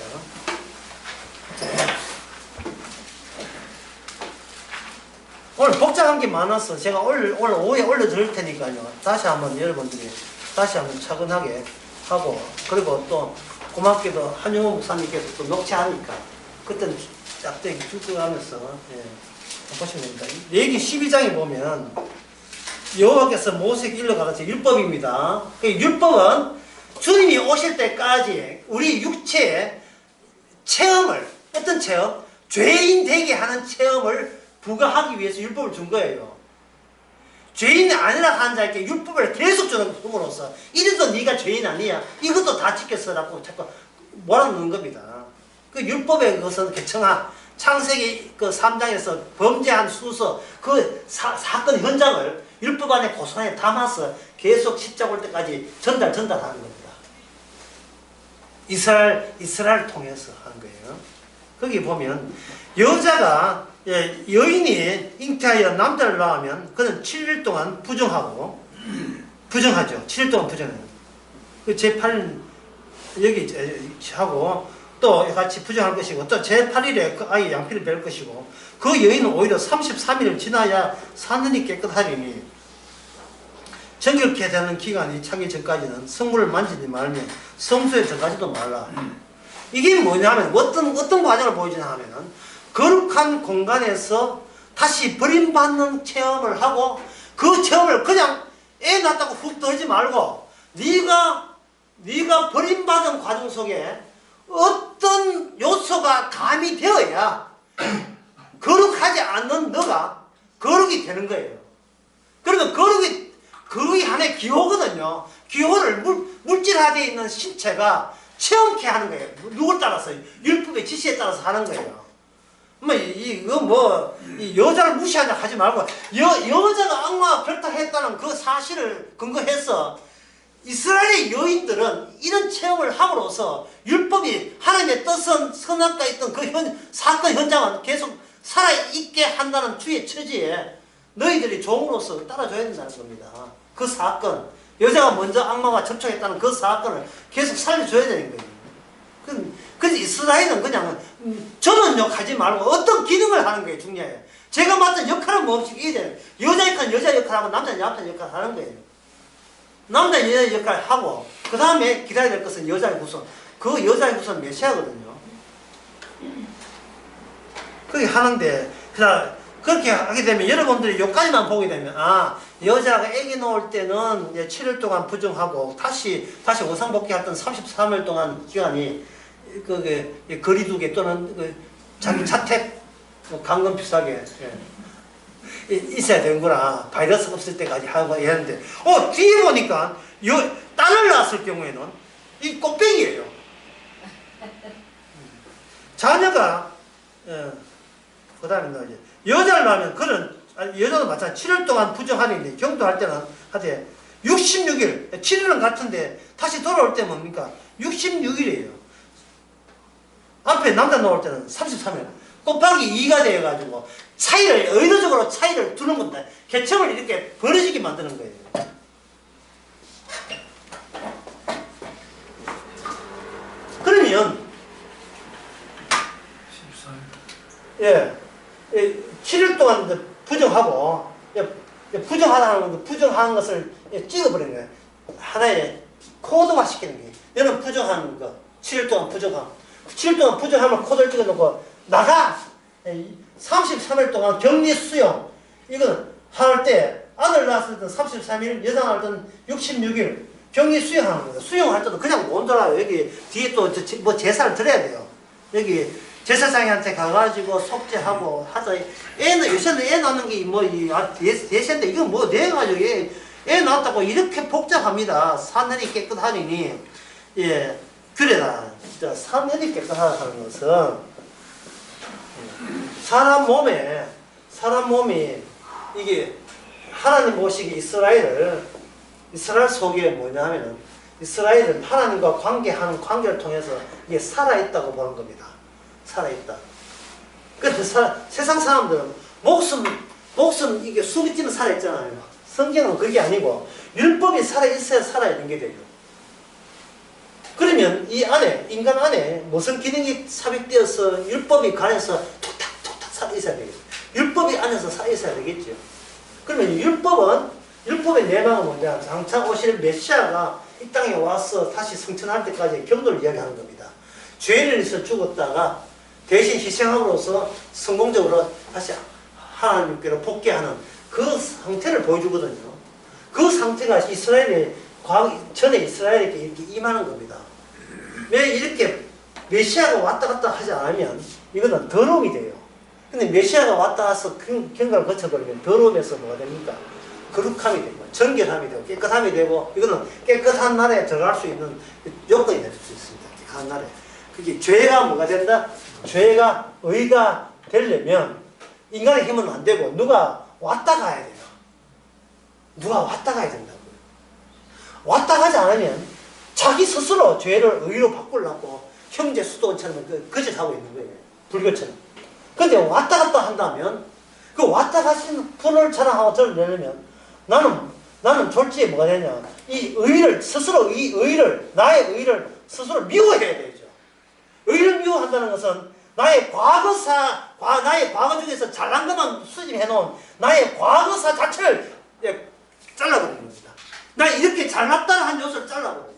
오늘 복잡한 게 많아서 제가 오늘 오후에 올려드릴 테니까요. 다시 한번 여러분들이 다시 한번 차근하게 하고, 그리고 또 고맙게도 한용호 목사님께서 또 녹취하니까 그때는 짝대기 쭉 하면서 보시면 됩니다. 레위기 12장에 보면 여호와께서 모세에게 일러가라사 율법입니다. 그 율법은 주님이 오실 때까지 우리 육체의 체험을, 어떤 체험? 죄인 되게 하는 체험을 부과하기 위해서 율법을 준 거예요. 죄인이 아니라 하는 자에게 율법을 계속 주는 율법으로서 이래도 네가 죄인 아니야, 이것도 다 지켰어라고 자꾸 몰아넣는 겁니다. 그 율법의 것은 개청한 창세기 그 3장에서 범죄한 순서, 그 사건 현장을 율법 안에 고스란히 담아서 계속 십자가 올 때까지 전달하는 겁니다. 이스라엘 통해서 하는 거예요. 거기 보면 여자가, 여인이 잉태하여 남자를 낳으면 그는 7일 동안 부정하죠. 7일 동안 부정해요. 그 제8일 여기 하고 또 같이 부정할 것이고, 또 제8일에 그 아이 양피를 뵐 것이고, 그 여인은 오히려 33일을 지나야 사는이 깨끗하리니 정결케 되는 기간이 차기 전까지는 성물을 만지지 말며 성소에 들어가지도 말라. 이게 뭐냐면 어떤 과정을 보여주냐 하면은 거룩한 공간에서 다시 버림받는 체험을 하고 그 체험을 그냥 애 낳았다고 훅 떠지 말고 네가 버림받은 과정 속에 어떤 요소가 가미되어야 거룩하지 않는 너가 거룩이 되는 거예요. 그러면 거룩이 하나의 기호거든요. 기호를 물질화되어 있는 신체가 체험케 하는 거예요. 누굴 따라서? 율법의 지시에 따라서 하는 거예요. 이 여자를 무시하자 하지 말고, 여자가 악마와 결탁했다는 그 사실을 근거해서 이스라엘의 여인들은 이런 체험을 함으로써 율법이 하나님의 뜻은 선악과 있던 그 사건 현장은 계속 살아있게 한다는 주의 처지에 너희들이 종으로서 따라줘야 된다는 겁니다. 그 사건, 여자가 먼저 악마와 접촉했다는 그 사건을 계속 살려줘야 되는 거예요. 그래서 이스라엘은 그냥 저는 욕하지 말고 어떤 기능을 하는 게 중요해요. 제가 맡은 역할은 무엇인지 이해돼요. 여자 역할은 여자 역할하고 남자는 남자 역할을 하는 거예요. 남자는 여자 역할을 하고 그 다음에 기다려야 될 것은 여자의 후손. 그 여자의 후손은 메시아거든요. 그렇게 하는데 그렇게 하게 되면 여러분들이 여기까지만 보게 되면 여자가 아기 놓을 때는 이제 7일 동안 부정하고 다시 원상복귀했던 33일 동안 기간이 거리두기 또는 자기 자택 감금 비슷하게 있어야 되는구나. 바이러스 없을 때까지 하고 했는데 뒤에 보니까 딸을 낳았을 경우에는 이 꽃뱅이에요. 자녀가 그 다음에 이제 여자를 낳으면 여자도 마찬가지 7일 동안 부정하는데 경도할 때는 하되 66일 7일은 같은데 다시 돌아올 때 뭡니까? 66일이에요. 앞에 남자 나올 때는 33일 곱하기 2가 되어가지고 의도적으로 차이를 두는 겁니다. 개척을 이렇게 벌어지게 만드는 거예요. 그러면 7일 동안 부정하고 부정하는 것을 찍어버리는 거예요. 하나의 코드화 시키는 거예요. 너는 부정하는 거 7일 동안 부정하고 7일 동안 부정하면 코드를 찍어놓고 나가! 33일 동안 격리 수용. 이건 할 때 아들 낳았을 때는 33일, 여자 낳을 때는 66일 격리 수용하는 거예요. 수용할 때도 그냥 못 돌아요. 여기 뒤에 또 제사를 드려야 돼요. 여기 제사장한테 가가지고 속죄하고 하자. 요새는 애 낳는 게 대세인데 이거 내가지고 애 낳았다고 이렇게 복잡합니다. 사늘이 깨끗하니. 그래라. 진짜 사늘이 깨끗하다는 것은 사람 몸이 이게 하나님 보시기 이스라엘 속에 뭐냐면은 이스라엘은 하나님과 관계하는 관계를 통해서 이게 살아있다고 보는 겁니다. 살아있다. 그래서 세상 사람들은 목숨 이게 숨이 찌면 살아있잖아요. 성경은 그게 아니고 율법이 살아있어야 살아있는 게 돼요. 그러면 이 안에 인간 안에 무슨 기능이 삽입되어서 율법이 간에서 툭탁툭탁 살아있어야 되겠죠. 율법이 안에서 살아있어야 되겠죠. 그러면 율법의 내막은 뭐냐? 장차 오실 메시아가 이 땅에 와서 다시 성천할 때까지 경도를 이야기하는 겁니다. 죄를 위해서 죽었다가 대신 희생함으로써 성공적으로 다시 하나님께로 복귀하는 그 상태를 보여주거든요. 그 상태가 전에 이스라엘에게 이렇게 임하는 겁니다. 왜 이렇게 메시아가 왔다 갔다 하지 않으면 이거는 더러움이 돼요. 근데 메시아가 왔다 가서 경과를 거쳐버리면 더러움에서 뭐가 됩니까? 거룩함이 되고 정결함이 되고 깨끗함이 되고 이거는 깨끗한 나라에 들어갈 수 있는 요건이 될 수 있습니다. 깨끗한 나라에. 그게 죄가 뭐가 된다? 죄가 의가 되려면 인간의 힘은 안 되고 누가 왔다 가야 돼요. 누가 왔다 가야 된다고요. 왔다 가지 않으면 자기 스스로 죄를 의로 바꾸려고 형제 수도원처럼 거짓하고 있는 거예요. 불교처럼. 근데 왔다 갔다 한다면 그 왔다 가시는 분을 자랑하고 저를 내려면 나는 솔직히 뭐가 되냐. 이 의를 스스로 나의 의를 스스로 미워해야 되죠. 의를 미워한다는 것은 나의 과거 중에서 잘난 것만 수집해 놓은 나의 과거사 자체를 잘라버리는 겁니다. 나 이렇게 잘났다는 한 요소를 잘라버려요.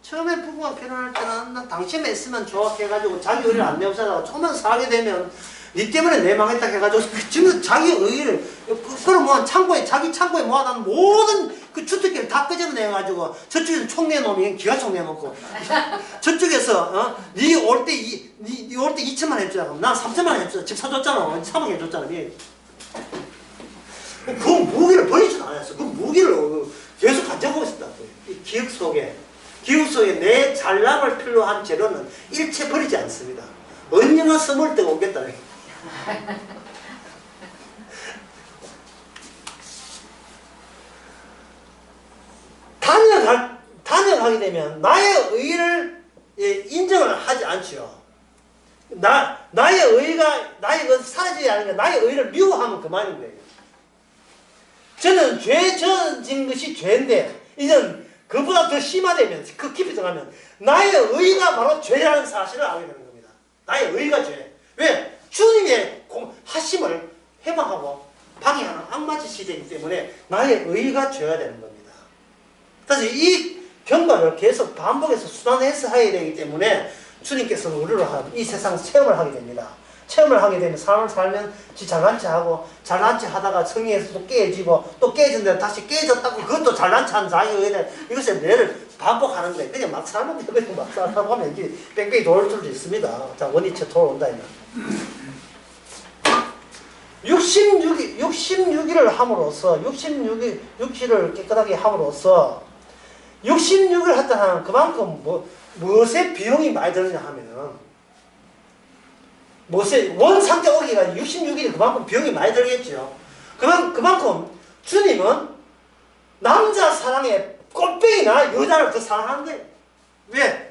처음에 부부가 결혼할 때는 나 당신만 있으면 좋아 해가지고 자기 의리를 안 내어서다가 조금만 살게 되면 니 때문에 내 망했다 해가지고 지금 자기 의리를 그걸 뭐 자기 창고에 모아놓은 모든 그 주택기를 다 끄집어내가지고 저쪽에서 총 내놓으면 기관총 내놓고 저쪽에서 니 올 때 2천만 해주자 그럼 난 3천만 해주자 집 사줬잖아 3억 해줬잖아 그 무기를 버리지도 않았어 그 무기를 계속 가져가고 있었다 이 기억 속에 내 잘남을 필요로 한 재료는 일체 버리지 않습니다 언제나 써먹을 때가 오겠다 단연하게 되면 나의 의의를 인정을 하지 않지요. 나의 의의가 그 사라지지 않으면 나의 의의를 미워하면 그만인 거예요. 저는 죄 지은 것이 죄인데 이제는 그보다 더 심화되면 그 깊이 들어가면 나의 의의가 바로 죄라는 사실을 알게 되는 겁니다. 나의 의의가 죄. 왜? 주님의 하심을 해방하고 방해하는 악마의 시대이기 때문에 나의 의의가 죄가 되는 겁니다. 그래서 이 경과를 계속 반복해서 순환해서 해야 되기 때문에 주님께서는 우리를 이 세상 체험을 하게 됩니다. 체험을 하게 되면 삶을 살면 잘난 체 하고 잘난 체 하다가 성의에서 또 깨지고 또 깨졌는데 다시 깨졌다고 그것도 잘난 체 하는 자기 의에 이것을 뇌를 반복하는 거예요. 그냥 막 살면 돼. 그냥 막 살다 보면 이게 뺑뺑이 돌 수도 있습니다. 자, 원위치 돌아온다 이면 66일을 함으로써 66일을 깨끗하게 함으로써 66일 했다 하면 그만큼 무엇에 비용이 많이 들느냐 하면은 원 상태 오기가 66일이 그만큼 비용이 많이 들겠죠. 그만큼 주님은 남자 사랑에 꼴뱅이나 여자를 더 사랑하는 거예요. 왜?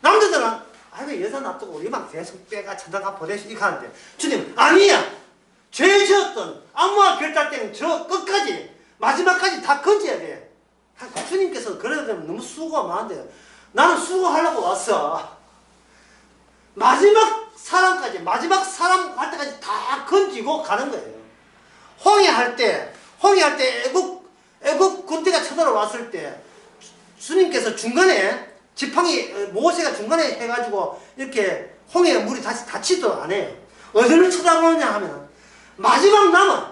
남자들은 아이고 여자 놔두고 우리만 계속 빼가 천당가 보내시 이렇게 하는데 주님은 아니야. 죄 지었던 악마와 결탁 때는 저 끝까지 마지막까지 다 건져야 돼. 주님께서 그러면 너무 수고가 많은데요. 나는 수고하려고 왔어. 마지막 사람까지 마지막 사람 할 때까지 다 건지고 가는 거예요. 홍해할 때 애국 군대가 쳐들어왔을 때 주님께서 중간에 지팡이 모세가 중간에 해가지고 이렇게 홍해의 물이 다시 닫히도록 안 해요. 어디를 쳐다보느냐 하면 마지막 남은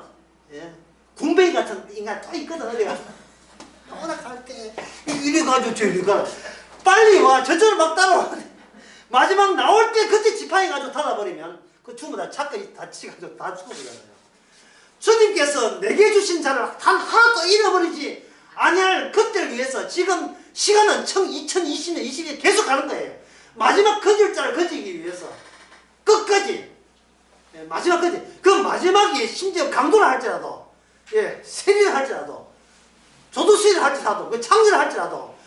군뱅이 같은 인간 또 있거든. 어디가 오락할 때 이래가지고 저리가 빨리 와 저쪽으로 막 따라와. 마지막 나올 때 그때 지팡이 가지고 닫아버리면 그 전부 다 차까지 다치가지고 다 죽어버리잖아요. 주님께서 내게 주신 자를 단 하나도 잃어버리지 아니할 그때를 위해서 지금 시간은 2020년 20년 계속 가는 거예요. 마지막 건질 자를 건지기 위해서 끝까지 마지막까지 그 마지막이 심지어 강도를 할지라도 세리를 할지라도 조두시를 할지라도 그 창조를 할지라도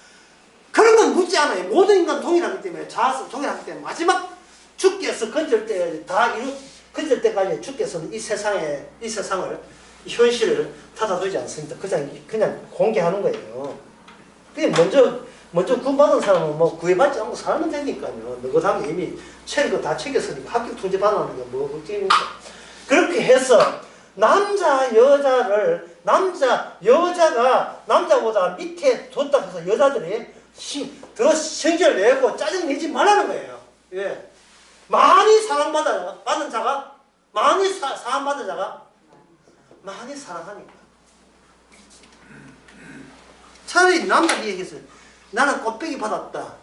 그런 건 묻지 않아요. 모든 인간 동일하기 때문에 자아서 동일하기 때문에 마지막 주께서 건질 때 건질 때까지 주께서는 이 세상을 이 현실을 닫아두지 않습니다. 그냥 공개하는 거예요. 그게 먼저 구원받은 사람은 구해받지 않고 살면 되니까요. 너희들이 이미 책을 다 챙겼으니까 합격 통지 받았는 게 뭐 걱정입니까? 그렇게 해서 여자가 남자보다 밑에 뒀다 해서 여자들이 더 성질을 내고 짜증 내지 말라는 거예요. 왜? 많이 사랑받는 자가 많이 사랑하니까. 차라리 남자가 얘기했어요. 나는 꽃배기 받았다.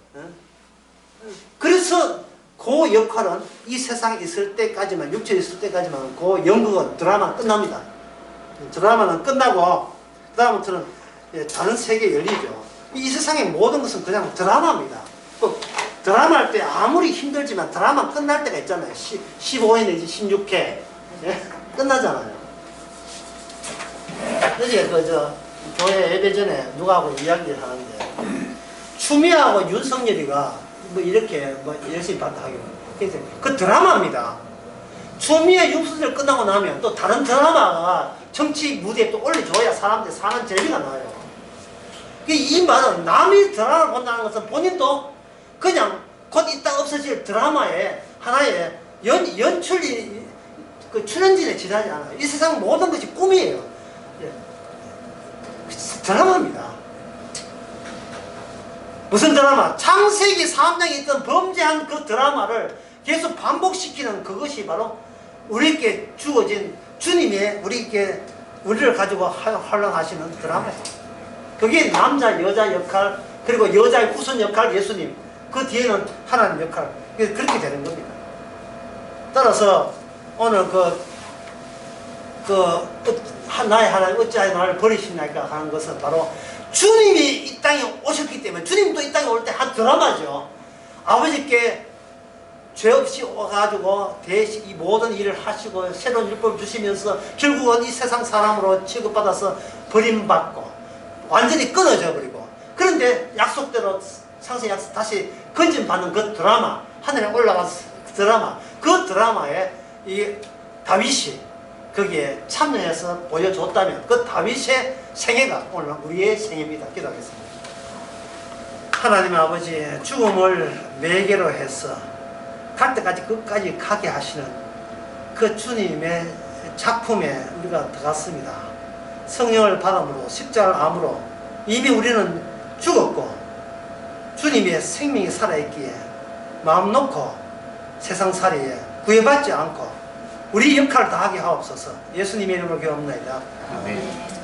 그래서 그 역할은 이 세상에 있을 때까지만, 육체에 있을 때까지만 그 연극은 드라마는 끝납니다. 드라마는 끝나고 그 다음부터는 다른 세계에 열리죠. 이 세상의 모든 것은 그냥 드라마입니다. 드라마 할 때 아무리 힘들지만 드라마 끝날 때가 있잖아요. 15회 내지 16회 끝나잖아요. 어제 교회 예배 전에 누가하고 이야기를 하는데 추미애하고 윤석열이가 이렇게 열심히 봤다 하기로 그래서 그 드라마입니다. 추미애 육수를 끝나고 나면 또 다른 드라마가 정치 무대에 또 올려줘야 사람들이 사는 재미가 나요. 이 말은 남이 드라마를 본다는 것은 본인도 그냥 곧 이따 없어질 드라마의 하나의 연출이 그 출연진에 지나지 않아요. 이 세상 모든 것이 꿈이에요. 드라마입니다. 무슨 드라마? 창세기 3장에 있던 범죄한 그 드라마를 계속 반복시키는 그것이 바로 우리에게 주어진 주님의 우리를 가지고 활용하시는 드라마예요. 그게 남자 여자 역할, 그리고 여자의 후손 역할 예수님, 그 뒤에는 하나님 역할, 그렇게 되는 겁니다. 따라서 오늘 나의 하나님 어찌하여 나를 버리시나이까 하는 것은 바로 주님이 이 땅에 오셨기 때문에, 주님도 이 땅에 올 때 한 드라마죠. 아버지께 죄 없이 와가지고 대신 이 모든 일을 하시고 새로운 율법을 주시면서 결국은 이 세상 사람으로 취급받아서 버림받고 완전히 끊어져 버리고, 그런데 약속대로 상세 약속 다시 건진받는 그 드라마, 하늘에 올라간 그 드라마에 이 다윗이 거기에 참여해서 보여줬다면 그 다윗의 생애가 오늘 우리의 생애입니다. 기도하겠습니다. 하나님 아버지, 죽음을 매개로 해서 갈 때까지 끝까지 가게 하시는 그 주님의 작품에 우리가 들어갔습니다. 성령을 받음으로, 십자가를 암으로 이미 우리는 죽었고 주님의 생명이 살아있기에 마음 놓고 세상살이에 구애받지 않고 우리 역할을 다하게 하옵소서. 예수님의 이름으로 기도합니다. 아멘.